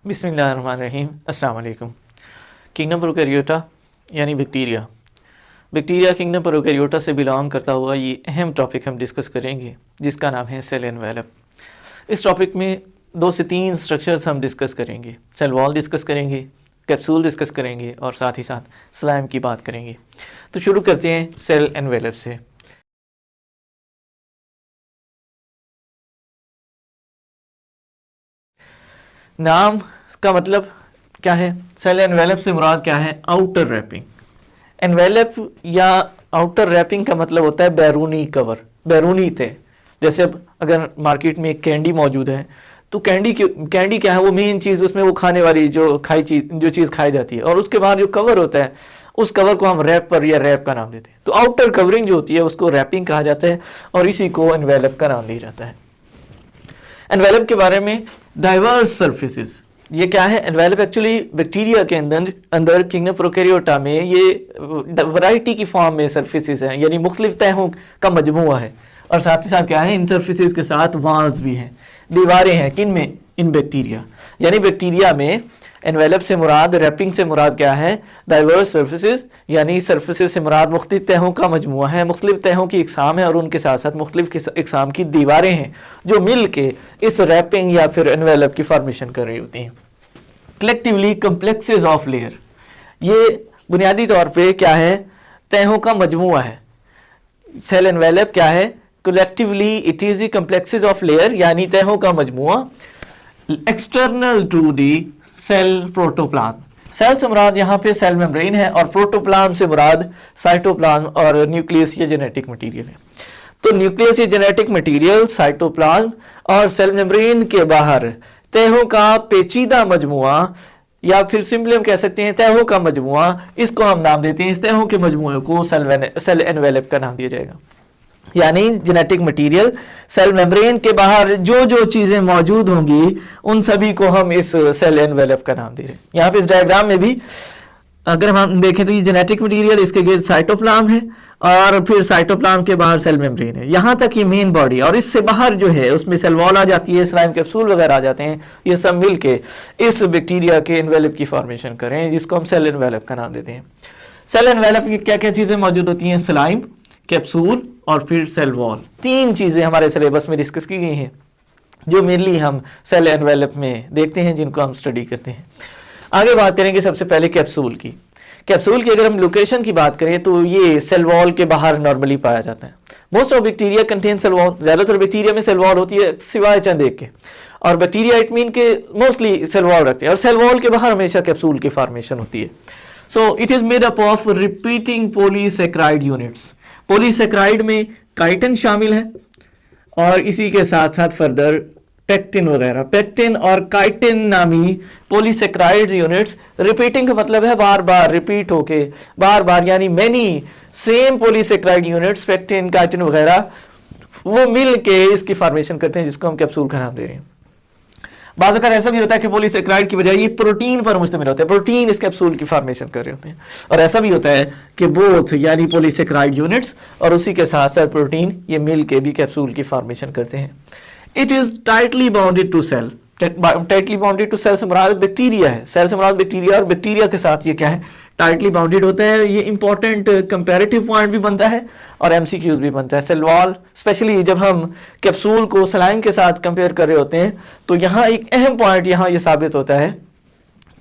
बिस्मिल्लाहिर्रहमानिर्रहीम। अस्सलाम वालेकुम। किंगडम प्रोकैरियोटा यानी बैक्टीरिया किंगडम प्रोकैरियोटा से बिलोंग करता हुआ ये अहम टॉपिक हम डिस्कस करेंगे जिसका नाम है सेल एनवेलप। इस टॉपिक में 2 से 3 स्ट्रक्चर्स हम डिस्कस करेंगे। सेल वॉल डिस्कस करेंगे, कैप्सूल डिस्कस करेंगे और साथ ही साथ स्लाइम की बात करेंगे। तो शुरू करते हैं सेल एनवेलप से। नाम का मतलब क्या है? सेल एनवेलप से मुराद क्या है? Outer wrapping. एनवेलप या आउटर रैपिंग का मतलब होता है बैरूनी कवर, बैरूनी तय। जैसे अब अगर मार्केट में एक कैंडी मौजूद है तो कैंडी क्या है? वो मेन चीज़ उसमें वो खाने वाली जो चीज़ खाई जाती है, और उसके बाद जो कवर होता है उस कवर को हम रैपर या रैप का नाम देते हैं। तो आउटर कवरिंग जो होती है उसको रैपिंग कहा जाता है और इसी को एनवेलप का नाम दिया जाता है। एनवेलप के बारे में डाइवर्स सर्फेसिस, ये क्या है? एनवेलप एक्चुअली बैक्टीरिया के अंदर किंगडम प्रोकैरियोटा में ये वैरायटी की फॉर्म में सर्फेसिस हैं, यानी मुख्तलिफ तहों का मजमूआ है। और साथ ही साथ क्या है? इन सर्फेसिस के साथ वॉल्स भी हैं, दीवारें हैं। किन में? इन बैक्टीरिया। यानी बैक्टीरिया में एनवेलप से मुराद, रैपिंग से मुराद क्या है? डाइवर्स सर्फेसिस, यानी सर्फेसिस से मुराद मुख्तलिफ तहों का मजमूआ है, मुख्तलिफ तहों की इकसाम है और उनके साथ साथ मुख्तलिफ इकसाम की दीवारें हैं जो मिल के इस रैपिंग या फिर एनवेलप की फॉर्मेशन कर रही होती हैं। कलेक्टिवली कम्प्लेक्सेस ऑफ लेयर, ये बुनियादी तौर पे क्या है? तहों का मजमूआ है। सेल एनवेलप क्या है? Collectively it is the complexes of layer, यानी तहों का मजमूआ। External to the cell protoplasm, cell से मुराद यहाँ पे सेल मेम्ब्रेन है और प्रोटोप्लाज्म से मुराद साइटोप्लाज्म और न्यूक्लियस या जेनेटिक मटेरियल है। तो न्यूक्लियस या जेनेटिक मटेरियल, साइटोप्लाज्म और सेल मेम्ब्रेन के बाहर तहों का पेचीदा मजमुआ, या फिर सिंपली हम कह सकते हैं तहों का मजमुआ, इसको हम नाम देते हैं, इस तहों के मजमुए को सेल एनवेलप का नाम दिया जाएगा। यानी जेनेटिक मटेरियल, सेल मेम्ब्रेन के बाहर जो जो चीज़ें मौजूद होंगी उन सभी को हम इस सेल एनवेलप का नाम दे रहे हैं। यहाँ पे इस डायग्राम में भी अगर हम देखें तो ये जेनेटिक मटेरियल, इसके गिर्द साइटोप्लाज्म है और फिर साइटोप्लाज्म के बाहर सेल मेम्ब्रेन है। यहाँ तक ये मेन बॉडी, और इससे बाहर जो है उसमें सेल वॉल आ जाती है, स्लाइम कैप्सूल वगैरह आ जाते हैं। ये सब मिल के इस बैक्टीरिया के एनवेलप की फॉर्मेशन करें जिसको हम सेल एनवेलप का नाम देते हैं। सेल एनवेलप की क्या क्या चीज़ें मौजूद होती हैं? स्लाइम, कैप्सूल और फिर सेल वॉल। 3 चीज़ें हमारे सिलेबस में डिस्कस की गई हैं जो मेनली हम सेल एनवेलप में देखते हैं, जिनको हम स्टडी करते हैं। आगे बात करेंगे सबसे पहले कैप्सूल की। कैप्सूल की अगर हम लोकेशन की बात करें तो ये सेल वॉल के बाहर नॉर्मली पाया जाता है। Most of bacteria contain cell wall, ज़्यादातर बैक्टीरिया में सेल वॉल होती है सिवाय चंद एक के, और बैक्टीरिया इट मीन के मोस्टली सेल वॉल रखते हैं और सेल वॉल के बाहर हमेशा कैप्सूल की फॉर्मेशन होती है। So it is made up of repeating polysaccharide units. Polysaccharide में काइटिन शामिल है और इसी के साथ साथ फर्दर पेक्टिन वगैरह। पेक्टिन और काइटिन नामी पॉलीसेक्राइड यूनिट्स, रिपीटिंग का मतलब है बार बार रिपीट होके, बार बार, यानी many same polysaccharide units, pectin, chitin वगैरह, वो मिल के इसकी फॉर्मेशन करते हैं जिसको हम कैप्सूल का नाम दे रहे हैं। बाज़ अगर ऐसा भी होता है कि पॉलीसेक्राइड की बजाय ये प्रोटीन पर मुश्तमिल होता है, प्रोटीन इस कैप्सूल की फॉर्मेशन कर रहे होते हैं। और ऐसा भी होता है कि बोथ, यानी पॉलीसेक्राइड यूनिट्स और उसी के साथ साथ प्रोटीन, ये मिल के भी कैप्सूल की फॉर्मेशन करते हैं। It is tightly bounded to cell. Tightly bounded to cell से मुराद बैक्टीरिया है, सेल से मुराद बैक्टीरिया, और बैक्टीरिया के साथ ये क्या है? टाइटली बाउंडेड होता है। ये इंपॉर्टेंट कंपैरेटिव पॉइंट भी बनता है और एमसीक्यूज भी बनता है। सेल वॉल स्पेशली जब हम कैप्सूल को स्लाइम के साथ कंपेयर कर रहे होते हैं तो यहाँ एक अहम पॉइंट यहाँ ये साबित होता है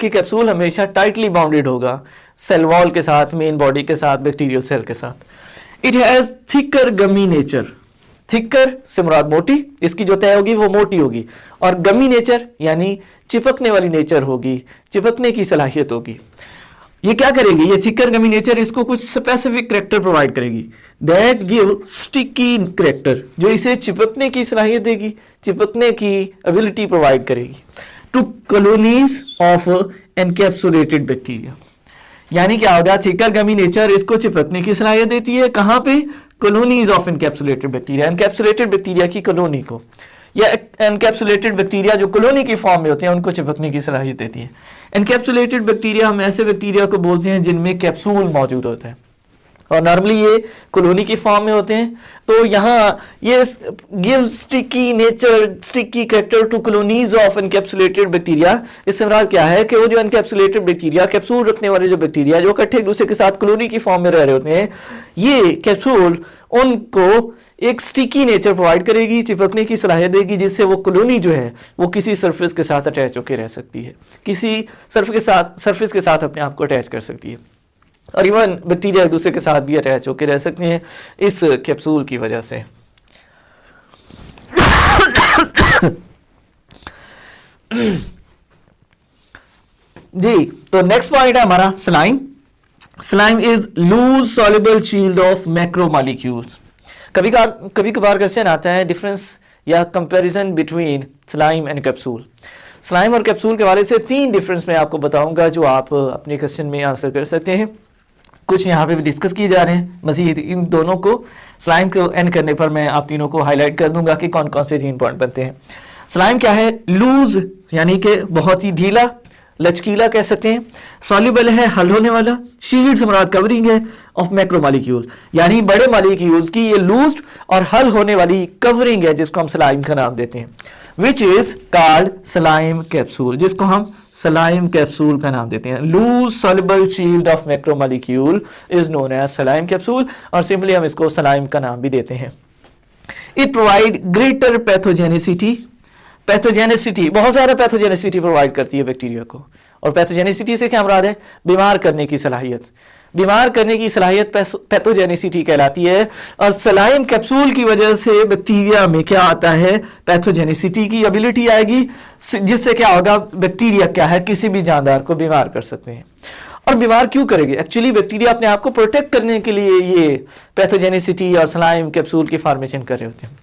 कि कैप्सूल हमेशा टाइटली बाउंडेड होगा सेल वॉल के साथ, मेन बॉडी के साथ, बैक्टीरियल सेल के साथ। It has thicker gummy nature. Thicker से मुराद मोटी, इसकी जो तय होगी वो मोटी होगी, और गमी नेचर यानी चिपकने वाली नेचर होगी, चिपकने की सलाहियत होगी। ये क्या करेगी? ये थिकर गमी नेचर इसको कुछ स्पेसिफिक करेक्टर प्रोवाइड करेगी, दैट गिव स्टिकी करेक्टर, जो इसे चिपकने की सलाहियत देगी, चिपकने की एबिलिटी प्रोवाइड करेगी to colonies of encapsulated bacteria. यानी क्या होगा? थिकर गमी नेचर इसको चिपकने की सलाहियत देती है, कहाँ पे? Colonies of encapsulated bacteria, encapsulated bacteria की कॉलोनी को, या एनकैप्सुलेटेड बैक्टीरिया जो कॉलोनी की फॉर्म में होते हैं उनको चिपकने की सलाहियत देती है। एनकैप्सुलेटेड बैक्टीरिया, हम ऐसे बैक्टीरिया को बोलते हैं जिनमें कैप्सूल मौजूद होता है। और नॉर्मली ये कॉलोनी की फॉर्म में होते हैं। तो यहाँ ये give sticky nature, sticky character to colonies of encapsulated bacteria. इससे मुराद क्या है कि वो जो एनकैप्सुलेटेड बैक्टीरिया, कैप्सूल रखने वाले जो बैक्टीरिया जो इकट्ठे एक दूसरे के साथ कॉलोनी की फॉर्म में रह रहे होते हैं, ये कैप्सूल उनको एक स्टिकी नेचर प्रोवाइड करेगी, चिपकने की सलाहियत देगी, जिससे वो कॉलोनी जो है वो किसी सरफेस के साथ अटैच होकर रह सकती है, किसी सरफेस के साथ अपने आप को अटैच कर सकती है। और इवन बैक्टीरिया एक दूसरे के साथ भी अटैच होकर रह सकते हैं इस कैप्सूल की वजह से। जी, तो नेक्स्ट पॉइंट है हमारा slime. Slime is loose soluble shield of macromolecules. कभी कभार क्वेश्चन आता है डिफरेंस या comparison between slime and capsule. स्लाइम और कैप्सूल के हवाले से 3 डिफरेंस मैं आपको बताऊंगा जो आप अपने क्वेश्चन में आंसर कर सकते हैं। कुछ यहाँ पे भी डिस्कस किए जा रहे हैं मजीद, इन दोनों को स्लाइम को एंड करने पर मैं आप तीनों को हाईलाइट कर दूंगा कि कौन कौन से 3 पॉइंट बनते हैं। स्लाइम क्या है? लूज यानी कि बहुत ही ढीला, लचकीला कह सकते हैं। सॉल्युबल है, हल होने वाला। शील्ड से मुराद कवरिंग है ऑफ मैक्रोमॉलिक्यूल, यानी बड़े मॉलिक्यूल्स की ये लूज और हल होने वाली कवरिंग है, जिसको हम स्लाइम का नाम देते हैं, which is called slime capsule, जिसको हम स्लाइम कैप्सूल का नाम देते हैं। Loose soluble shield of macromolecule is known as slime capsule, और सिंपली हम इसको स्लाइम का नाम भी देते हैं। It provide greater pathogenicity. Pathogenicity, बहुत ज़्यादा पैथोजेनिसिटी प्रोवाइड करती है बैक्टीरिया को। और पैथोजेनिसिटी से क्या मुराद है? बीमार करने की सलाहियत। बीमार करने की सलाहियत पैथोजेनिसिटी कहलाती है। और स्लाइम कैप्सूल की वजह से बैक्टीरिया में क्या आता है? पैथोजेनिसिटी की एबिलिटी आएगी, जिससे क्या होगा? बैक्टीरिया क्या है? किसी भी जानदार को बीमार कर सकते हैं। और बीमार क्यों करेंगे? एक्चुअली बैक्टीरिया अपने आप को प्रोटेक्ट करने के लिए ये पैथोजेनिसिटी और स्लाइम कैप्सूल की फॉर्मेशन कर रहे होते हैं।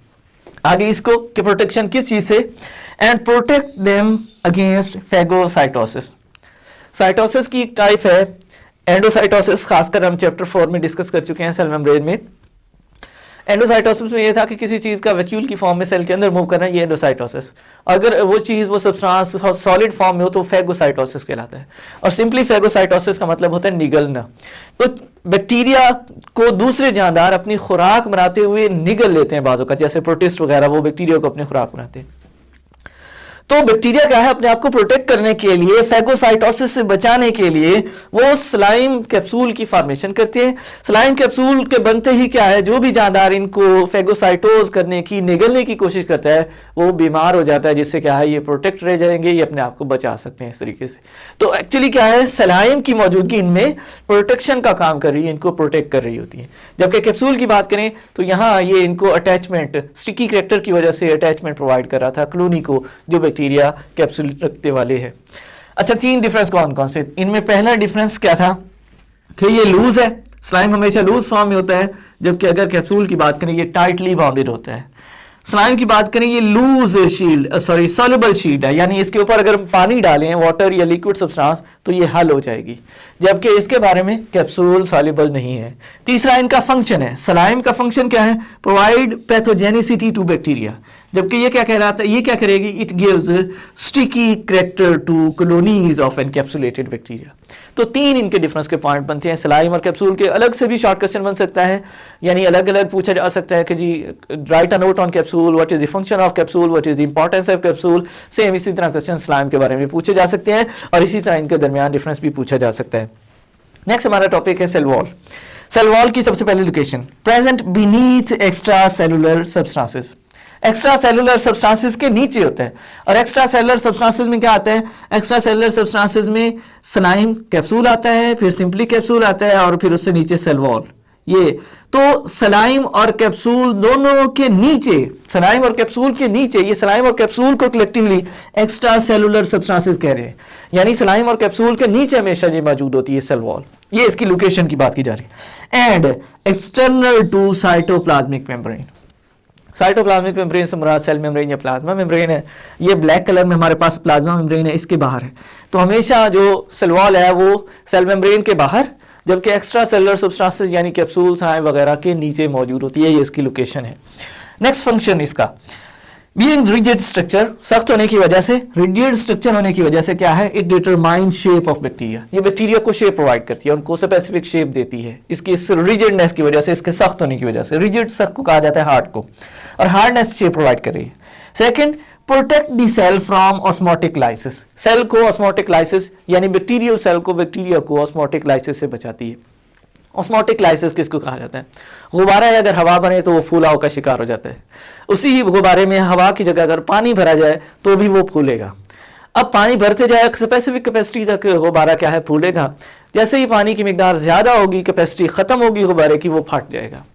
आगे इसको कि प्रोटेक्शन किस चीज से? And protect them against phagocytosis. Cytosis की एक टाइप है एंडोसाइटोसिस, खासकर हम चैप्टर 4 में डिस्कस कर चुके हैं सेल मेम्ब्रेन में। एंडोसाइटोसिस में यह था कि किसी चीज का वैक्यूल की फॉर्म में सेल के अंदर मूव करना, ये एंडोसाइटोसिस। अगर वो चीज वो सब्सटेंस सॉलिड फॉर्म में हो तो फैगोसाइटोसिस कहलाता है। और सिंपली फैगोसाइटोसिस का मतलब होता है निगलना। तो बैक्टीरिया को दूसरे जानदार अपनी खुराक बनाते हुए निगल लेते हैं बाजू का, जैसे प्रोटिस्ट वगैरह वो बैक्टीरिया को अपनी खुराक बनाते हैं। तो बैक्टीरिया क्या है? अपने आप को प्रोटेक्ट करने के लिए, फैगोसाइटोसिस से बचाने के लिए वो स्लाइम कैप्सूल की फॉर्मेशन करते हैं। स्लाइम कैप्सूल के बनते ही क्या है? जो भी जानदार इनको फैगोसाइटोज करने की, निगलने की कोशिश करता है, वो बीमार हो जाता है, जिससे क्या है? ये प्रोटेक्ट रह जाएंगे, ये अपने आप को बचा सकते हैं इस तरीके से। तो एक्चुअली क्या है? स्लाइम की मौजूदगी इनमें प्रोटेक्शन का काम कर रही है, इनको प्रोटेक्ट कर रही होती है। जबकि कैप्सूल की बात करें तो यहाँ ये इनको अटैचमेंट, स्टिकी कैरेक्टर की वजह से अटैचमेंट प्रोवाइड कर रहा था कॉलोनी को, जो बैक्टीरिया कैप्सूल रखते वाले हैं। अच्छा, 3 डिफरेंस कौन कौन से? इनमें पहला डिफरेंस क्या था कि ये लूज है, स्लाइम हमेशा लूज फॉर्म में होता है, जबकि अगर कैप्सूल की बात करें ये टाइटली बाउंडेड होता है। स्लाइम की बात करें ये loose shield, sorry soluble shield है, यानी इसके ऊपर अगर पानी डालें, वाटर या लिक्विड सब्सटेंस, तो ये हल हो जाएगी, जबकि इसके बारे में कैप्सूल सॉल्युबल नहीं है। तीसरा इनका फंक्शन है। स्लाइम का फंक्शन क्या है? प्रोवाइड पैथोजेनिसिटी टू बैक्टीरिया, जबकि ये क्या कहलाता है? ये क्या करेगी? It gives sticky character to colonies of encapsulated bacteria. तो 3 इनके डिफरेंस के पॉइंट बनते हैं। स्लाइम और कैप्सूल के अलग से भी शॉर्ट क्वेश्चन बन सकता है, यानी अलग अलग पूछा जा सकता है कि जी write a note on capsule, what is the function of capsule, what is the importance of capsule. Same इसी तरह क्वेश्चन स्लाइम के बारे में पूछे जा सकते हैं, और इसी तरह इनके दरमियान डिफरेंस भी पूछा जा सकता है। नेक्स्ट हमारा टॉपिक है सेल वॉल। सेल वॉल की सबसे पहली location, present beneath extra cellular substances. Extra cellular substances के नीचे होता है। और एक्स्ट्रा सेलुलर सब्सटेंसेस में क्या आता है? एक्स्ट्रा सेलुलर सब्सटेंसेस में स्लाइम कैप्सूल आता है, फिर सिंपली कैप्सूल आता है, और फिर उससे नीचे सेल वॉल। ये तो स्लाइम और कैप्सूल दोनों के नीचे, स्लाइम और कैप्सूल के नीचे, ये स्लाइम और कैप्सूल को कलेक्टिवली एक्स्ट्रा सेलुलर सब्सटेंसेस कह रहे हैं, यानी स्लाइम और कैप्सूल के नीचे हमेशा ये मौजूद होती है सेल वॉल। ये इसकी लोकेशन की बात की जा रही है। And external to cytoplasmic membrane. Cytoplasmic membrane से मुराद सेल मेम्ब्रेन या प्लाज्मा मेम्ब्रेन है। ये ब्लैक कलर में हमारे पास प्लाज्मा मेम्ब्रेन है, इसके बाहर है। तो हमेशा जो सेल वॉल है वो सेल मेम्ब्रेन के बाहर, जबकि एक्स्ट्रा सेलुलर सब्सटेंसेस यानी कैप्सूल स्लाइम वगैरह के नीचे मौजूद होती है। ये इसकी लोकेशन है। नेक्स्ट फंक्शन इसका, बीइंग रिजिड स्ट्रक्चर, सख्त होने की वजह से, रिजिड स्ट्रक्चर होने की वजह से क्या है, it determine shape of bacteria, ये बैक्टीरिया को शेप प्रोवाइड करती है, उनको स्पेसिफिक शेप देती है इसकी इस रिजिडनेस की वजह से, इसके सख्त होने की वजह से। रिजिड सख्त को कहा जाता है हार्ड को, और हार्डनेस शेप प्रोवाइड कर रही है। Second, protect the cell from osmotic lysis, cell को ऑस्मोटिक लाइसिस यानी बैक्टीरियल सेल को, बैक्टीरिया को ऑस्मोटिक लाइसिस से बचाती है। ऑस्मोटिक लाइसिस किसको कहा जाता है, गुब्बारा अगर हवा बने तो वो फूलाव का शिकार हो जाता है, उसी ही गुब्बारे में हवा की जगह अगर पानी भरा जाए तो भी वो फूलेगा। अब पानी भरते जाए स्पेसिफिक कैपेसिटी तक गुब्बारा क्या है, फूलेगा। जैसे ही पानी की मिकदार ज्यादा होगी, कैपेसिटी खत्म होगी गुब्बारे की, वो फट जाएगा।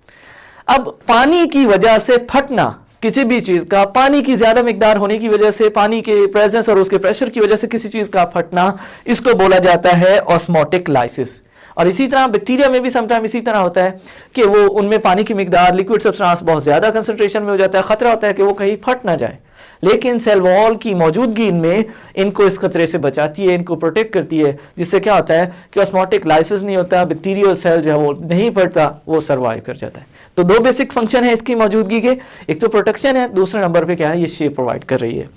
अब पानी की वजह से फटना किसी भी चीज का, पानी की ज्यादा मिकदार होने की वजह से, पानी के प्रेजेंस और उसके प्रेशर की वजह से किसी चीज का फटना, इसको बोला जाता है ऑस्मोटिक लाइसिस। और इसी तरह बैक्टीरिया में भी समटाइम इसी तरह होता है कि वो उनमें पानी की मिकदार, लिक्विड सब्सटेंस बहुत ज्यादा कंसंट्रेशन में हो जाता है, खतरा होता है कि वो कहीं फट ना जाए, लेकिन सेल वॉल की मौजूदगी इनमें इनको इस खतरे से बचाती है, इनको प्रोटेक्ट करती है, जिससे क्या होता है कि ऑस्मोटिक लाइसिस नहीं होता, बैक्टीरियल सेल जो है वो नहीं फटता, वो सर्वाइव कर जाता है। तो दो बेसिक फंक्शन है इसकी मौजूदगी के, एक तो प्रोटेक्शन है, दूसरे नंबर पे क्या है, ये शेप प्रोवाइड कर रही है।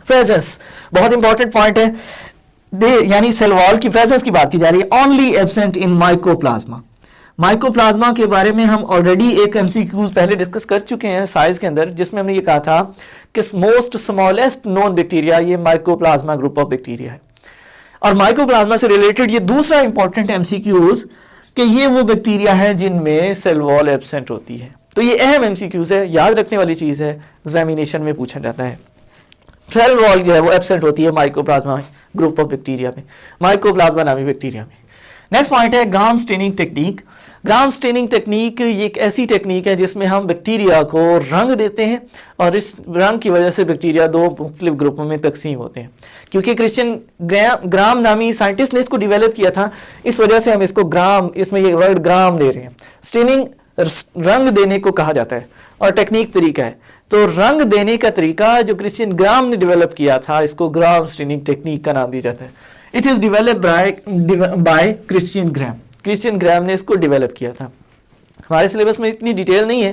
प्रेजेंस बहुत इंपॉर्टेंट पॉइंट है, यानी सेल वॉल की प्रेजेंस की बात की जा रही है। Only absent in mycoplasma, mycoplasma के बारे में हम ऑलरेडी एक एमसीक्यूज पहले डिस्कस कर चुके हैं साइज के अंदर, जिसमें हमने ये कहा था कि मोस्ट स्मॉलेस्ट नोन बैक्टीरिया ये माइकोप्लाज्मा ग्रुप ऑफ बैक्टीरिया है। और माइकोप्लाज्मा से रिलेटेड ये दूसरा इंपॉर्टेंट एमसीक्यूज कि ये वो बैक्टीरिया है जिनमें सेल वॉल एब्सेंट होती है। तो ये अहम एमसीक्यूज है, याद रखने वाली चीज है, एग्जामिनेशन में पूछा जाता है। सेल वॉल जो है वो एब्सेंट होती है माइकोप्लाज्मा ग्रुप ऑफ बैक्टीरिया में, माइकोप्लाज्मा नामी बैक्टीरिया में। नेक्स्ट पॉइंट है gram staining technique. Gram staining technique ये एक ऐसी टेक्निक है जिसमें हम बैक्टीरिया को रंग देते हैं, और इस रंग की वजह से बैक्टीरिया दो मुख्तलिफ ग्रुपों में तकसीम होते हैं। क्योंकि क्रिश्चियन ग्राम नामी साइंटिस्ट ने इसको डिवेलप किया था, इस वजह से हम इसको ग्राम, इसमें ये वर्ड ग्राम ले रहे हैं। स्टेनिंग रंग देने को कहा जाता है, और टेक्निक तरीका है। तो रंग देने का तरीका जो क्रिश्चियन ग्राम ने डेवलप किया था, इसको ग्राम स्टेनिंग टेक्निक का नाम दिया जाता है। It is developed by Christian gram, Christian ग्राम ने इसको डेवलप किया था। हमारे सिलेबस में इतनी डिटेल नहीं है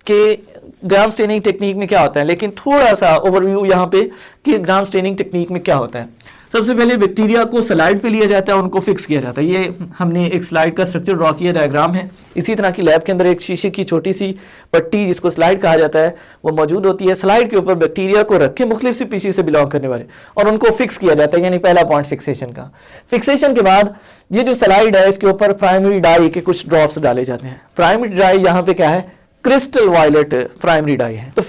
कि ग्राम स्टेनिंग टेक्निक में क्या होता है, लेकिन थोड़ा सा ओवरव्यू यहाँ पे कि ग्राम स्टेनिंग टेक्निक में क्या होता है। सबसे पहले बैक्टीरिया को स्लाइड पे लिया जाता है, उनको फिक्स किया जाता है। ये हमने एक स्लाइड का स्ट्रक्चर ड्रॉ किया, डायग्राम है। इसी तरह की लैब के अंदर एक शीशे की छोटी सी पट्टी जिसको स्लाइड कहा जाता है वो मौजूद होती है। स्लाइड के ऊपर बैक्टीरिया को रख के मुख्तलिफ स्पीशीज से बिलोंग करने वाले, और उनको फिक्स किया जाता है, यानी पहला पॉइंट फिक्सेशन का। फिक्सेशन के बाद ये जो स्लाइड है इसके ऊपर प्राइमरी डाई के कुछ ड्रॉप्स डाले जाते हैं। प्राइमरी डाई यहाँ पे क्या है, क्रिस्टल वायलेट प्राइमरी डाई है। तो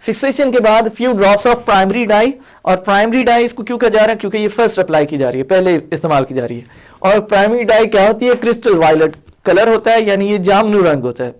फिक्सेशन के बाद few drops of primary dye, और प्राइमरी डाई इसको क्यों कहा जा रहा है, क्योंकि ये फर्स्ट अप्लाई की जा रही है, पहले इस्तेमाल की जा रही है। और प्राइमरी डाई क्या होती है, क्रिस्टल वायलेट कलर होता है, यानी ये जामनू रंग होता है।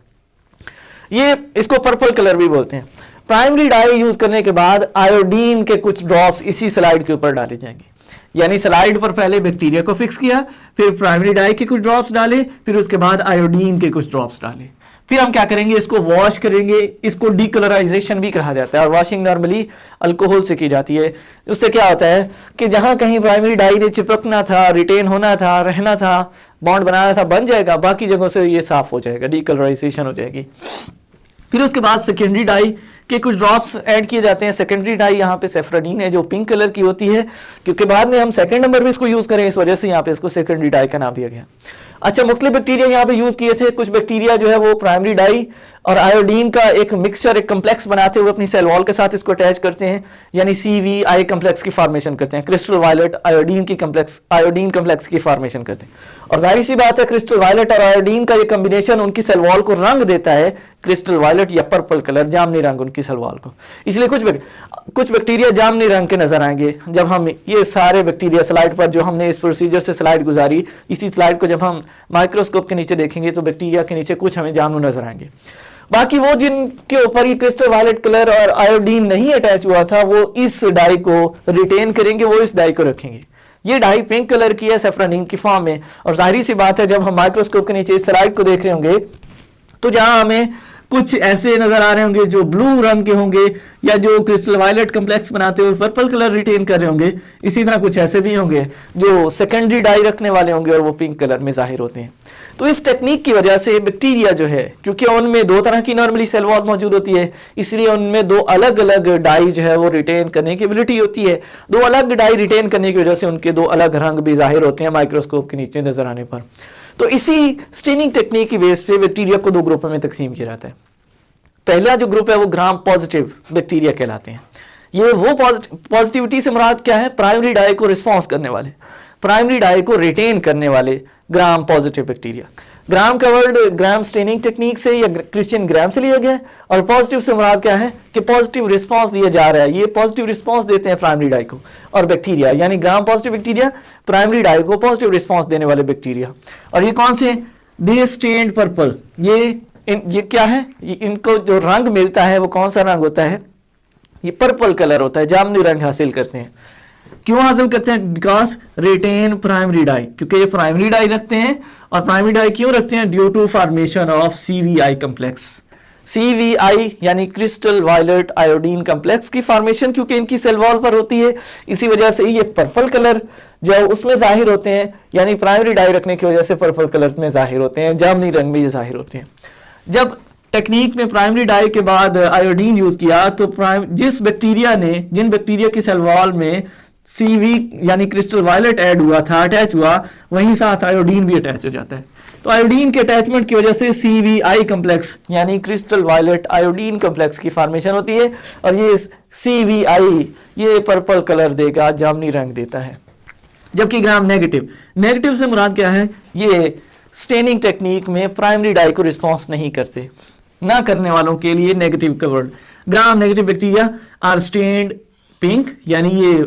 ये इसको पर्पल कलर भी बोलते हैं। प्राइमरी डाई यूज करने के बाद आयोडीन के कुछ ड्रॉप्स इसी स्लाइड के ऊपर डाले जाएंगे। यानी स्लाइड पर पहले बैक्टीरिया को फिक्स किया, फिर प्राइमरी डाई के कुछ ड्रॉप्स डाले, फिर उसके बाद आयोडीन के कुछ ड्रॉप्स डाले। फिर हम क्या करेंगे, इसको वॉश करेंगे। इसको डीकलराइजेशन भी कहा जाता है, और वॉशिंग नॉर्मली अल्कोहल से की जाती है। उससे क्या होता है कि जहां कहीं प्राइमरी डाई ने चिपकना था, रिटेन होना था, रहना था, बॉन्ड बनाना था, बन जाएगा, बाकी जगहों से ये साफ हो जाएगा, डीकलराइजेशन हो जाएगी। फिर उसके बाद सेकेंडरी डाई के कुछ ड्रॉप्स ऐड किए जाते हैं। सेकेंडरी डाई यहाँ पे सेफ्राडीन है जो पिंक कलर की होती है, क्योंकि बाद में हम सेकंड नंबर पे इसको यूज करें, इस वजह से यहाँ पे इसको सेकेंडरी डाई का नाम दिया गया। अच्छा, मुख्तलिफ बैक्टीरिया यहाँ पे यूज किए थे। कुछ बैक्टीरिया जो है वो प्राइमरी डाई और आयोडीन का एक मिक्सचर, एक कम्प्लेक्स बनाते हुए अपनी सेल वॉल के साथ इसको अटैच करते हैं, यानी CVI कम्प्लेक्स की फॉर्मेशन करते हैं। क्रिस्टल वायलेट आयोडीन कम्प्लेक्स की फॉर्मेशन करते हैं। और जाहिर सी बात है क्रिस्टल वायलेट और आयोडीन का ये कम्बिनेशन उनकी सेल वॉल को रंग देता है, क्रिस्टल वायलेट या पर्पल कलर, जामनी रंग उनकी सेल वॉल को। इसलिए कुछ बैक्टीरिया जामनी रंग के नजर आएंगे। जब हम ये सारे बैक्टीरिया स्लाइड पर जो हमने इस प्रोसीजर से स्लाइड गुजारी, इसी स्लाइड को जब हम माइक्रोस्कोप के नीचे देखेंगे तो बैक्टीरिया के नीचे कुछ हमें जामनू नजर आएंगे। बाकी वो जिनके ऊपर ये क्रिस्टल वायलेट कलर और आयोडीन नहीं अटैच हुआ था, वो इस डाई को रिटेन करेंगे, वो इस डाई को रखेंगे। ये डाई पिंक कलर की है, सेफ्रानिन की फॉर्म में। और जाहिर सी बात है जब हम माइक्रोस्कोप के नीचे इस स्लाइड को देख रहे होंगे तो जहां हमें कुछ ऐसे नजर आ रहे होंगे जो ब्लू रंग के होंगे, या जो क्रिस्टल वायलेट कम्प्लेक्स बनाते हुए पर्पल कलर रिटेन कर रहे होंगे। इसी तरह कुछ ऐसे भी होंगे जो सेकेंडरी डाई रखने वाले होंगे और वो पिंक कलर में जाहिर होते हैं। तो इस टेक्निक की वजह से बैक्टीरिया जो है, क्योंकि उनमें दो तरह की नॉर्मली सेल वॉल मौजूद होती है, इसलिए उनमें दो अलग अलग डाई जो है वो रिटेन करने की एबिलिटी होती है। दो अलग डाई रिटेन करने की वजह से उनके दो अलग रंग भी जाहिर होते हैं माइक्रोस्कोप के नीचे नजर आने पर। तो इसी स्टेनिंग टेक्निक की बेस पे बैक्टीरिया को दो ग्रुपों में तकसीम किया जाता है। पहला जो ग्रुप है वो ग्राम पॉजिटिव बैक्टीरिया कहलाते हैं। ये वो पॉजिटिविटी से मुराद क्या है? प्राइमरी डाई को रिस्पॉन्स करने वाले, प्राइमरी डाई को रिटेन करने वाले ग्राम पॉजिटिव बैक्टीरिया। ग्राम का वर्ड ग्राम स्टेनिंग टेक्निक से या क्रिश्चियन ग्राम से लिया गया है, और पॉजिटिव से मुराद क्या है कि पॉजिटिव रिस्पांस दिया जा रहा है। ये पॉजिटिव रिस्पांस देते हैं प्राइमरी डाई को, और बैक्टीरिया यानी gram positive bacteria primary dye को पॉजिटिव रिस्पांस देने वाले बैक्टीरिया। और ये कौन से? They stained purple. ये क्या है? इनको जो रंग मिलता है वो कौन सा रंग होता है? ये पर्पल कलर होता है, जामुनी रंग हासिल करते हैं। क्यों हासिल करते हैं? बिकॉज रिटेन प्राइमरी डाई, क्योंकि ये प्राइमरी डाई रखते हैं। और प्राइमरी डाई क्यों रखते हैं? Due to formation of CVI complex. CVI यानी क्रिस्टल वायलेट आयोडीन कम्प्लेक्स की फॉर्मेशन क्योंकि इनकी सेल वॉल पर होती है, इसी वजह से ये पर्पल कलर जो है उसमें जाहिर होते हैं, यानी प्राइमरी डाई रखने की वजह से पर्पल कलर में जाहिर होते हैं, जामुनी रंग में ये जाहिर होते हैं। जब टेक्निक में प्राइमरी डाई के बाद आयोडीन यूज किया तो जिन बैक्टीरिया की सेल वॉल में CV यानी क्रिस्टल वायलेट ऐड हुआ था, अटैच हुआ, वहीं साथ आयोडीन भी अटैच हो जाता है। तो आयोडीन के अटैचमेंट की वजह से CVI कम्प्लेक्स यानी क्रिस्टल वायलेट आयोडीन कम्प्लेक्स की फॉर्मेशन होती है, और ये CVI ये पर्पल कलर देगा, जामुनी रंग देता है। जबकि ग्राम नेगेटिव से मुराद क्या है? ये स्टेनिंग टेक्निक में प्राइमरी डाई को रिस्पॉन्स नहीं करते, ना करने वालों के लिए नेगेटिव का word. Gram negative bacteria are stained pink, यानी ये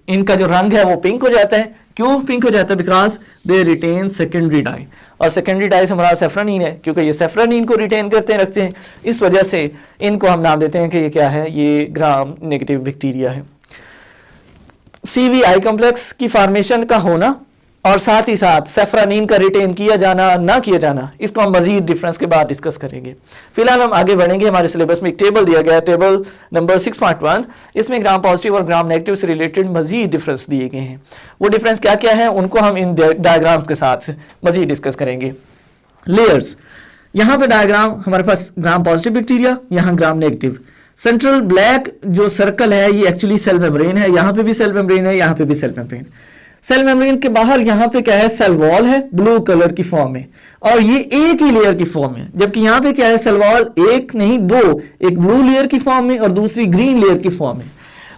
इनका जो रंग है वो पिंक हो जाता है। क्यों पिंक हो जाता है? Because they retain secondary dye, और सेकेंडरी डाई से मुराद सेफ्रानीन है, क्योंकि ये सेफ्रानीन को रिटेन करते हैं, रखते हैं। इस वजह से इनको हम नाम देते हैं कि ये क्या है? ये ग्राम नेगेटिव बैक्टीरिया है। CVI कम्प्लेक्स की फॉर्मेशन का होना और साथ ही साथ सेफ्रानीन का रिटेन किया जाना ना किया जाना, इसको हम मजीद डिफरेंस के बाद डिस्कस करेंगे। फिलहाल हम आगे बढ़ेंगे। हमारे सिलेबस में एक टेबल दिया गया है, टेबल नंबर 6.1। इसमें ग्राम पॉजिटिव और ग्राम नेगेटिव से रिलेटेड मजीद डिफरेंस दिए गए हैं। वो डिफरेंस क्या क्या है उनको हम इन डायग्राम्स के साथ मजीद डिस्कस करेंगे। लेयर्स, यहाँ पे डायग्राम हमारे पास ग्राम पॉजिटिव बैक्टीरिया, यहाँ ग्राम नेगेटिव। सेंट्रल ब्लैक जो सर्कल है ये एक्चुअली सेल मेम्ब्रेन है, यहाँ पे भी सेल मेम्ब्रेन है, यहाँ पे भी सेल मेम्ब्रेन। सेल मेम्ब्रेन के बाहर यहाँ पे क्या है? सेल वॉल है, ब्लू कलर की फॉर्म में, और ये एक ही लेयर की फॉर्म में। जबकि यहाँ पे क्या है? सेल वॉल एक नहीं दो, एक ब्लू लेयर की फॉर्म में और दूसरी ग्रीन लेयर की फॉर्म में।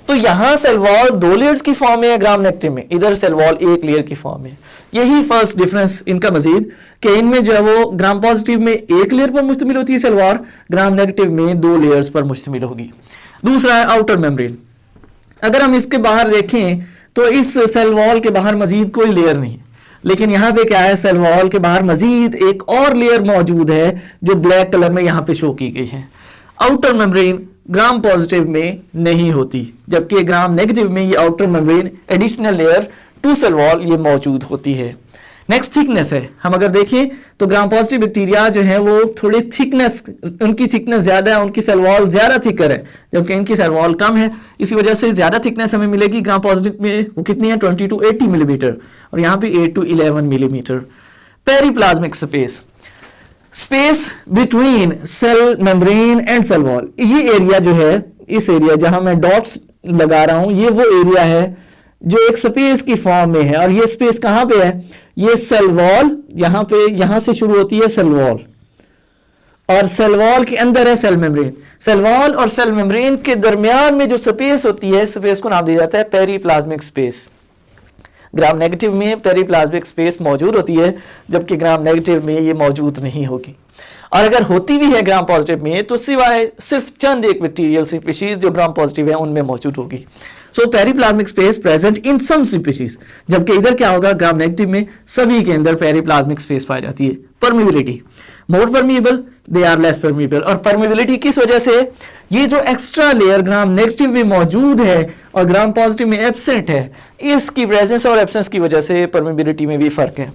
तो यहाँ सेल वॉल दो लेयर्स की फॉर्म में है ग्राम नेगेटिव में, इधर सेल वॉल एक लेयर की फॉर्म में। यही फर्स्ट डिफरेंस इनका मजीद कि इनमें जो है वो ग्राम पॉजिटिव में एक लेयर पर मुश्तमिल होती है सेल वॉल, ग्राम नेगेटिव में दो लेयर्स पर मुश्तमिल होगी। दूसरा है आउटर मेम्ब्रेन। अगर हम इसके बाहर देखें तो इस सेल वॉल के बाहर मजीद कोई लेयर नहीं, लेकिन यहाँ पे क्या है? सेल वॉल के बाहर मजीद एक और लेयर मौजूद है जो ब्लैक कलर में यहाँ पे शो की गई है। आउटर मेम्ब्रेन ग्राम पॉजिटिव में नहीं होती, जबकि ग्राम नेगेटिव में ये outer membrane additional layer to cell wall ये मौजूद होती है। नेक्स्ट थिकनेस है। हम अगर देखें तो ग्राम पॉजिटिव बैक्टीरिया जो है वो थोड़ी थिकनेस, उनकी थिकनेस ज्यादा है, उनकी सेल वॉल ज्यादा थिकर है, जबकि इनकी सेल वॉल कम है। इसी वजह से ज्यादा थिकनेस हमें मिलेगी। ग्राम पॉजिटिव में वो कितनी है? 20 to 80 मिलीमीटर, और यहाँ पे 8 to 11 millimetre. Periplasmic space between cell membrane and cell wall, ये एरिया जो है, इस एरिया जहां मैं डॉट्स लगा रहा हूं, ये वो एरिया है जो एक स्पेस की फॉर्म में है। और ये स्पेस कहां पे है? ये सेल वॉल, यहां पे, यहां से शुरू होती है सेल वॉल, और सेल वॉल के अंदर है सेल मेम्ब्रेन। सेल वॉल और सेल मेम्ब्रेन के दरमियान में जो स्पेस होती है, स्पेस को नाम दिया जाता है पेरिप्लाज्मिक स्पेस। ग्राम नेगेटिव में पेरिप्लाज्मिक स्पेस मौजूद होती है, जबकि ग्राम नेगेटिव में ये मौजूद नहीं होगी। और अगर होती भी है ग्राम पॉजिटिव में तो सिवाय सिर्फ चंद एक बैक्टीरियल स्पीशीज जो ग्राम पॉजिटिव है उनमें मौजूद होगी। So periplasmic space present in some species, जबकि इधर क्या होगा? ग्राम नेगेटिव में सभी के अंदर पेरिप्लाज्मिक स्पेस पाई जाती है। Permeability, more permeable, they are less permeable. और परमिबिलिटी किस वजह से? ये जो एक्स्ट्रा लेयर ग्राम नेगेटिव में मौजूद है और ग्राम पॉजिटिव में एब्सेंट है, इसकी प्रेजेंस और एब्सेंस की वजह से परमिबिलिटी में भी फर्क है।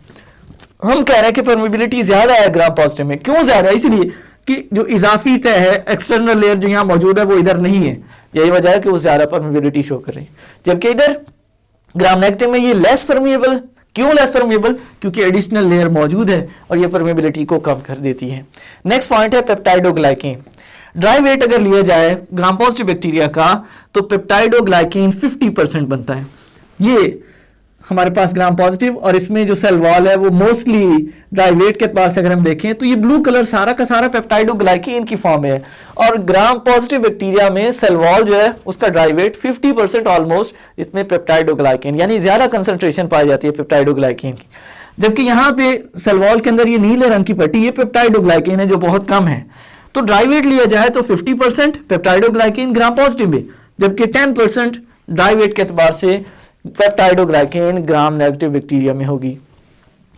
हम कह रहे हैं कि परमिबिलिटी ज्यादा है ग्राम पॉजिटिव में। क्यों ज्यादा? इसलिए कि जो इजाफी तय है, एक्सटर्नल लेयर जो यहाँ मौजूद है वो इधर नहीं है, यही वजह है कि वो ज्यादा परमिबिलिटी शो कर रही है, जबकि इधर ग्राम नेगेटिव में ये लेस परमिएबल। क्यों लेस परमिएबल? क्योंकि एडिशनल लेयर मौजूद है और ये परमिबिलिटी को कम कर देती है। नेक्स्ट पॉइंट है पेप्टाइडोग्लाइकेन। ड्राई वेट अगर लिया जाए ग्राम पॉजिटिव बैक्टीरिया का तो पेप्टाइडोग्लाइकेन 50% बनता है। ये हमारे पास ग्राम पॉजिटिव, और इसमें जो सेल वॉल है वो मोस्टली ड्राई वेट के पास अगर हम देखें तो ये ब्लू कलर सारा का सारा पेप्टाइडोग्लाइकेन की फॉर्म है, और ग्राम पॉजिटिव बैक्टीरिया में सेल वॉल जो है उसका ड्राई वेट 50% ऑलमोस्ट इसमें पेप्टाइडोग्लाइकेन, यानी ज्यादा कंसंट्रेशन पाई जाती है पेप्टाइडोग्लाइकेन की। जबकि यहाँ पे सेल वॉल के अंदर ये नीले रंग की पट्टी, ये पेप्टाइडोग्लाइकेन है जो बहुत कम है। तो ड्राई वेट लिया जाए तो 50% पेप्टाइडोग्लाइकेन ग्राम पॉजिटिव में, जबकि 10% ड्राई वेट के एतबार से पेप्टाइडोग्लाइकेन ग्राम नेगेटिव बैक्टीरिया में होगी।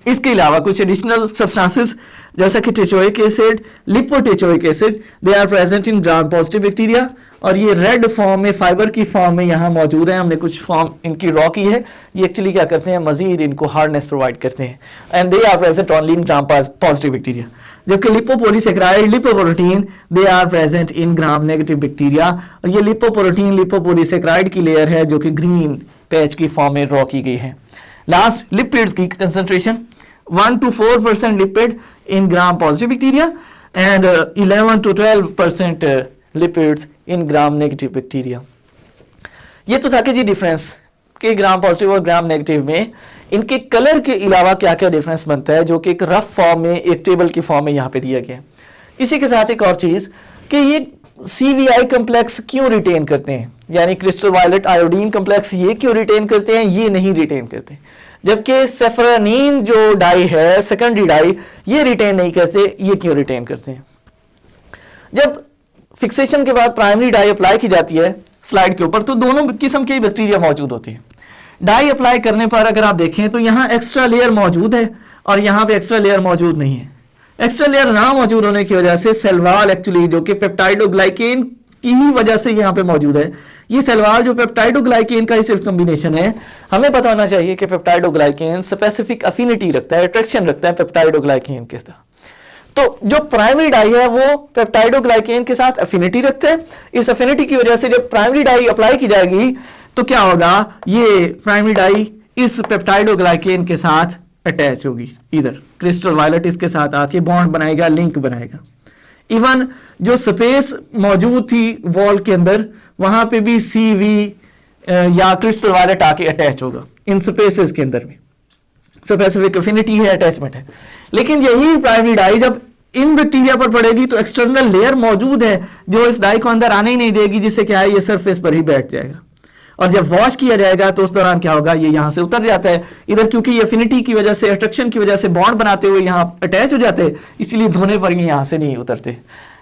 इसके अलावा कुछ एडिशनल सब्सटेंसेस जैसा कि teichoic acid, lipoteichoic acid, they are present in gram positive bacteria, और ये रेड फॉर्म में, फाइबर की फॉर्म में यहाँ मौजूद है। हमने कुछ फॉर्म इनकी रॉ की है, ये एक्चुअली क्या करते हैं, मजीद इनको हार्डनेस प्रोवाइड करते हैं, and they are present only in gram positive bacteria. जबकि lipopolysaccharide, lipoprotein, they are present in gram negative bacteria, और ये लिपोप्रोटीन लिपोपोलीसेक्राइड की लेयर है जो कि ग्रीन पैच की फॉर्म में ड्रॉ की गई है। लास्ट, लिपिड्स की concentration 1 to 4% lipid in gram positive bacteria and 11 to 12% lipids in gram negative bacteria. ये तो था कि जी डिफरेंस कि ग्राम पॉजिटिव और ग्राम नेगेटिव में इनके कलर के अलावा क्या क्या डिफरेंस बनता है, जो कि एक रफ फॉर्म में, एक टेबल की फॉर्म में यहाँ पे दिया गया है। इसी के साथ एक और चीज कि ये CVI कम्प्लेक्स क्यों रिटेन करते हैं, यानी क्रिस्टल वायलेट आयोडीन कम्प्लेक्स ये क्यों रिटेन करते हैं, ये नहीं रिटेन करते, जबकि सेफ्रानीन जो डाई है, सेकेंडरी डाई, ये रिटेन नहीं करते, ये क्यों रिटेन करते हैं? जब फिक्सेशन के बाद प्राइमरी डाई अप्लाई की जाती है स्लाइड के ऊपर तो दोनों किस्म के बैक्टीरिया मौजूद होते हैं। डाई अप्लाई करने पर अगर आप देखें तो यहाँ एक्स्ट्रा लेयर मौजूद है और यहाँ पे एक्स्ट्रा लेयर मौजूद नहीं है। एक्स्ट्रा लेयर ना मौजूद होने की वजह से सेल वॉल एक्चुअली जो कि पेप्टाइडोग्लाइकेन की ही वजह से यहाँ पे मौजूद है, ये सेल वॉल जो पेप्टाइडोग्लाइकेन का ही सिर्फ कॉम्बिनेशन है। हमें पता होना चाहिए कि पेप्टाइडोग्लाइकेन स्पेसिफिक अफिनिटी रखता है, अट्रैक्शन रखता है पेप्टाइडोग्लाइकेन के साथ। तो जो प्राइमरी डाई है वो पेप्टाइडोग्लाइकेन के साथ अफिनिटी रखते हैं। इस अफिनिटी की वजह से जब प्राइमरी डाई अप्लाई की जाएगी तो क्या होगा, ये प्राइमरी डाई इस पेप्टाइडोग्लाइकेन के साथ अटैच होगी, इधर क्रिस्टल वायलेट इसके साथ आके बॉन्ड बनाएगा, लिंक बनाएगा। इवन जो स्पेस मौजूद थी वॉल के अंदर वहां पे भी CV या क्रिस्टल वायलेट आके अटैच होगा इन स्पेसेस के अंदर भी, स्पेसिफिक अफिनिटी है, अटैचमेंट है। लेकिन यही प्राइमरी डाई जब इन बैक्टीरिया पर पड़ेगी तो एक्सटर्नल लेयर मौजूद है जो इस डाई को अंदर आने ही नहीं देगी, जिससे क्या है ये सरफेस पर ही बैठ जाएगा। और जब वॉश किया जाएगा तो उस दौरान क्या होगा, ये यहां से उतर जाता है इधर, क्योंकि ये अफिनिटी की वजह से, अट्रैक्शन की वजह से बॉन्ड बनाते हुए यहां अटैच हो जाते हैं, इसीलिए धोने पर ये यहां से नहीं उतरते।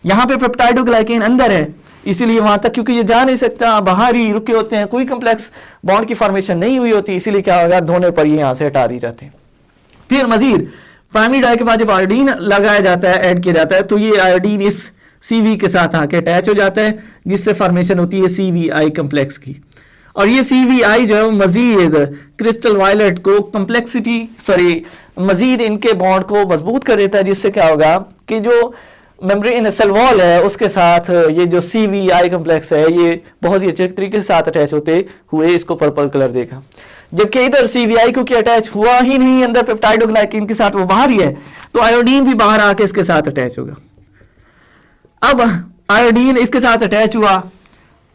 यहां पे पेप्टाइडोग्लाइकेन अंदर है इसीलिए वहां तक, क्योंकि ये जा नहीं सकता, बाहर ही रुके होते हैं, कोई कम्प्लेक्स बॉन्ड की फॉर्मेशन नहीं हुई होती, इसीलिए क्या होगा, धोने पर ये यहां से हटा दी जाते हैं। फिर मजीद प्राइमरी डाई के बाद जब आयोडीन लगाया जाता है, ऐड किया जाता है, तो ये आयोडीन इस CV के साथ आके अटैच हो जाता है, जिससे फॉर्मेशन होती है CVI कम्प्लेक्स की। और ये CVI जो है मजीद क्रिस्टल वायलेट को मजीद इनके बॉन्ड को मजबूत कर देता है, जिससे क्या होगा कि जो मेम्ब्रेन सेल वॉल है उसके साथ ये जो CVI कम्प्लेक्स है ये बहुत ही अच्छे तरीके से साथ अटैच होते हुए इसको पर्पल कलर देगा। जबकि इधर CVI क्योंकि अटैच हुआ ही नहीं अंदर पेप्टाइडोग्लाइकेन के साथ, वो बाहर ही है, तो आयोडीन भी बाहर आके इसके साथ अटैच होगा। अब आयोडीन इसके साथ अटैच हुआ,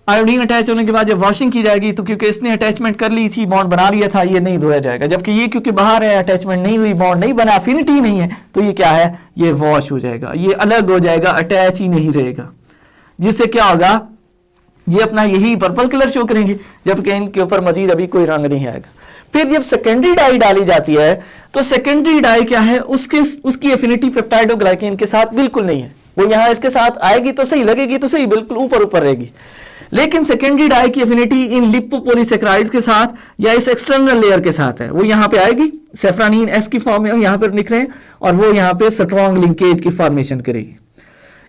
आयोडीन अटैच होने के बाद जब वॉशिंग की जाएगी तो क्योंकि इसने अटैचमेंट कर ली थी, बॉन्ड बना लिया था, ये नहीं धोया जाएगा। जबकि ये क्योंकि बाहर है, अटैचमेंट नहीं हुई, बॉन्ड नहीं बना, अफिनिटी नहीं है, तो ये क्या है, ये वॉश हो जाएगा, ये अलग हो जाएगा, अटैच ही नहीं रहेगा, जिससे क्या होगा, ये अपना यही पर्पल कलर शो करेंगे, जबकि इनके ऊपर मजीद अभी कोई रंग नहीं आएगा। फिर जब सेकेंडरी डाई डाली जाती है तो सेकेंडरी डाई क्या है, उसकी एफिनिटी पेप्टाइडोग्लाइकेन के साथ बिल्कुल नहीं है। वो यहां इसके साथ आएगी तो सही, लगेगी तो सही, बिल्कुल ऊपर ऊपर रहेगी। लेकिन सेकेंडरी डाई की एफिनिटी इन लिपोपोलीसेक्राइड्स के साथ या इस एक्सटर्नल लेयर के साथ है, वो यहां पे आएगी, सेफ्रानीन S की फॉर्म में यहां पर लिख रहे हैं, और वो यहां पे स्ट्रॉन्ग लिंकेज की फॉर्मेशन करेगी।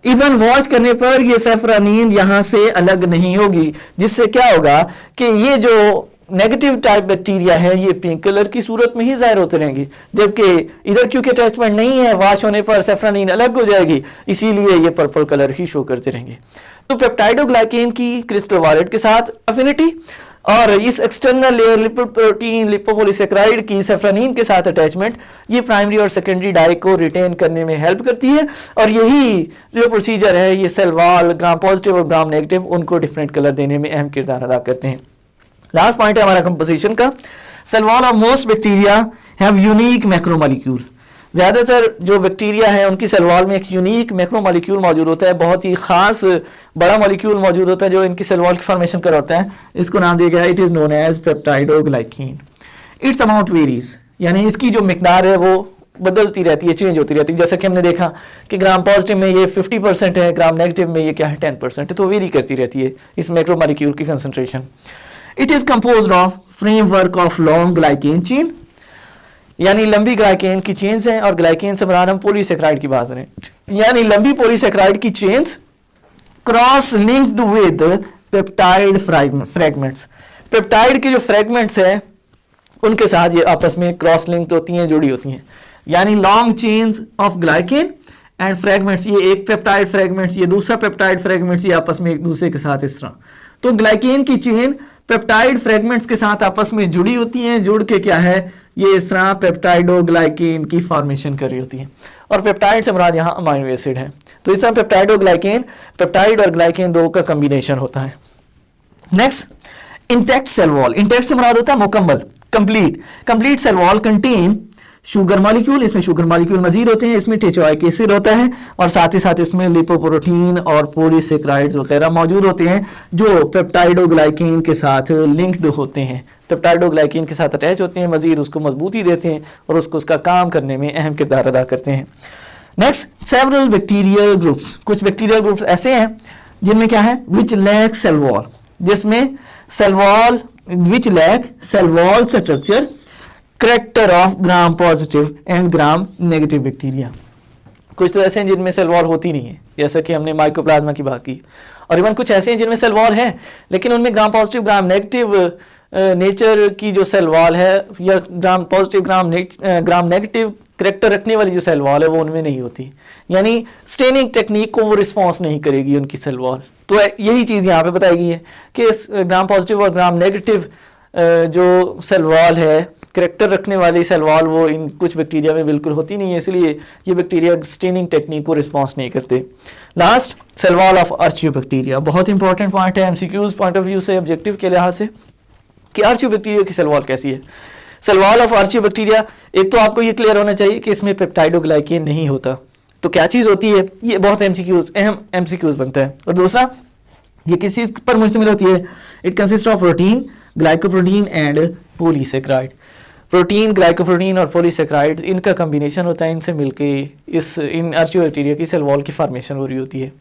इवन वॉश करने पर ये सेफ्रानीन यहां से अलग नहीं होगी, जिससे क्या होगा कि ये जो नेगेटिव टाइप बैक्टीरिया है ये पिंक कलर की सूरत में ही जाहिर होते रहेंगे, जबकि इधर क्योंकि अटैचमेंट नहीं है, वॉश होने पर सेफ्रानीन अलग हो जाएगी, इसीलिए ये पर्पल कलर ही शो करते रहेंगे। तो पेप्टाइडोग्लाइकेन की क्रिस्टल वायलेट के साथ अफिनिटी और इस एक्सटर्नल लेयर लिपोप्रोटीन लिपोपोलीसेक्राइड की सेफ्रानीन के साथ अटैचमेंट ये प्राइमरी और सेकेंडरी डाई को रिटेन करने में हेल्प करती है, और यही जो प्रोसीजर है ये सेल वॉल ग्राम पॉजिटिव और ग्राम नेगेटिव उनको डिफरेंट कलर देने में अहम किरदार अदा करते हैं। लास्ट पॉइंट है हमारा कंपोजिशन का, cell wall of most bacteria have unique macromolecule. ज़्यादातर जो बैक्टीरिया है उनकी सेल वॉल में एक यूनिक मैक्रोमोलिक्यूल मौजूद होता है, बहुत ही खास बड़ा मॉलिक्यूल मौजूद होता है जो इनकी सेल वॉल की फॉर्मेशन कर होता है। इसको नाम दिया गया है, it is known as peptidoglycan. Its amount varies, यानी इसकी जो मिकदार है वो बदलती रहती है, चेंज होती रहती है। जैसा कि हमने देखा कि ग्राम पॉजिटिव में ये 50% है, ग्राम नेगेटिव में ये क्या है 10% है, तो वेरी करती रहती है इस मैक्रोमोलिक्यूल की concentration. It is composed of framework of long glycan chain, यानी लंबी ग्लाइकेन की चेन्स हैं, और ग्लाइकेन से मराद हम पॉलीसेक्राइड की बात करें, यानी लंबी पॉलीसेक्राइड की chains cross linked with peptide fragments. Peptide के जो फ्रेगमेंट्स हैं उनके साथ ये आपस में क्रॉस लिंक्ड होती हैं, जुड़ी होती हैं, यानी long chains of glycan and fragments, ये एक पेप्टाइड फ्रेगमेंट्स, ये दूसरा पेप्टाइड फ्रेगमेंट्स, ये आपस में एक दूसरे के साथ इस तरह। तो ग्लाइकेन की चेन पेप्टाइड फ्रेगमेंट्स के साथ आपस में जुड़ी होती हैं, जुड़ के क्या है ये इस तरह पेप्टाइडोग्लाइकेन की फॉर्मेशन कर रही होती है, और पेप्टाइड से मुराद यहाँ अमाइनो एसिड है। तो इस तरह पेप्टाइडोग्लाइकेन, पेप्टाइड और ग्लाइकेन दो का कॉम्बिनेशन होता है। Next, intact cell wall. Intact से मुराद होता है मुकम्मल, complete. Complete cell wall contain sugar molecule, इसमें शुगर मॉलिक्यूल मजीद होते हैं, इसमें टेचोइक एसिड होता है, और साथ ही साथ इसमें लिपोप्रोटीन और पॉलीसेक्राइड्स वगैरह मौजूद होते हैं जो पेप्टाइडोग्लाइकेन के साथ लिंक्ड होते हैं, पेप्टाइडोग्लाइकेन के साथ अटैच होते हैं, मजीद उसको मजबूती देते हैं और उसको उसका काम करने में अहम किरदार अदा करते हैं। Next, several bacterial groups. कुछ बैक्टीरियल ग्रुप्स ऐसे हैं जिनमें क्या है, विच लैक सेल वॉल, जिसमें cell wall which lack cell wall structure character of gram positive and gram negative bacteria. कुछ तो ऐसे हैं जिनमें सेल वॉल होती नहीं है, जैसा कि हमने माइकोप्लाज्मा की बात की, और इवन कुछ ऐसे हैं जिनमें सेल वॉल है लेकिन उनमें gram positive gram negative nature की जो सेल वॉल है, या gram positive gram negative character रखने वाली जो सेल वॉल है वो उनमें नहीं होती, यानी स्टेनिंग टेक्निक को वो रिस्पॉन्स नहीं करेगी उनकी सेल वॉल। तो यही चीज़ यहाँ पे बताई गई है कि इस ग्राम पॉजिटिव और ग्राम नेगेटिव जो सेल वॉल है, करेक्टर रखने वाली सेल वॉल, वो इन कुछ बैक्टीरिया में बिल्कुल होती नहीं है, इसलिए ये बैक्टीरिया स्टेनिंग टेक्निक को रिस्पॉन्स नहीं करते। Last, cell wall of archaeobacteria. बहुत इंपॉर्टेंट पॉइंट है एमसीक्यूज पॉइंट ऑफ व्यू से, ऑब्जेक्टिव के लिहाज से, कि आर्चियोबैक्टीरिया की सेल वॉल कैसी है। सेल वॉल ऑफ आर्चियोबैक्टीरिया, एक तो आपको ये क्लियर होना चाहिए कि इसमें पेप्टाइडोग्लाइकेन नहीं होता, तो क्या चीज़ होती है, ये बहुत एमसीक्यूज अहम एमसीक्यूज बनता है। और दूसरा, ये किस चीज़ पर मुश्तमिल होती है, it consist of protein, glycoprotein and polysaccharide. Protein, glycoprotein और पॉलीसेक्राइड इनका कॉम्बिनेशन होता है, इनसे मिलके इन आर्चियोबैक्टीरिया की सेल वॉल की फॉर्मेशन हो रही होती है।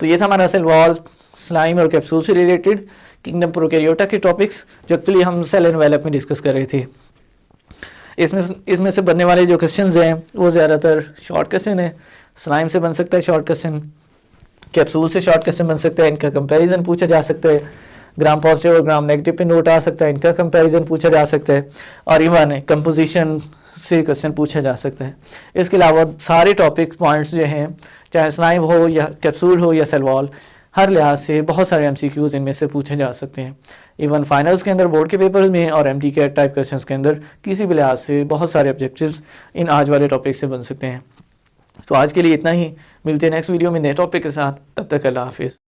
तो ये था हमारा सेल वॉल, स्लाइम और कैप्सूल से रिलेटेड किंगडम प्रोकैरियोटा के टॉपिक्स जो एक्चुअली हम सेल एनवेलप में डिस्कस कर रहे थे। इसमें से बनने वाले जो क्वेश्चंस हैं वो ज़्यादातर शॉर्ट क्वेश्चन है। स्लाइम से बन सकता है शॉर्ट क्वेश्चन, कैप्सूल से शॉर्ट क्वेश्चन बन सकता है, इनका कंपैरिजन पूछा जा सकता है, ग्राम पॉजिटिव और ग्राम नेगेटिव पे नोट आ सकता है, इनका कंपैरिजन पूछा जा सकता है, और इवन कंपोजिशन से क्वेश्चन पूछा जा सकता है। इसके अलावा सारे टॉपिक पॉइंट्स जो हैं, चाहे स्लाइम हो या कैप्सूल हो या सेल वॉल, हर लिहाज से बहुत सारे एमसीक्यूज इनमें से पूछे जा सकते हैं। इवन फाइनल्स के अंदर, बोर्ड के पेपर में और MTCAT टाइप क्वेश्चंस के अंदर किसी भी लिहाज से बहुत सारे ऑब्जेक्टिव्स इन आज वाले टॉपिक से बन सकते हैं। तो आज के लिए इतना ही, मिलते हैं नेक्स्ट वीडियो में नए टॉपिक के साथ, तब तक अल्लाह हाफिज़।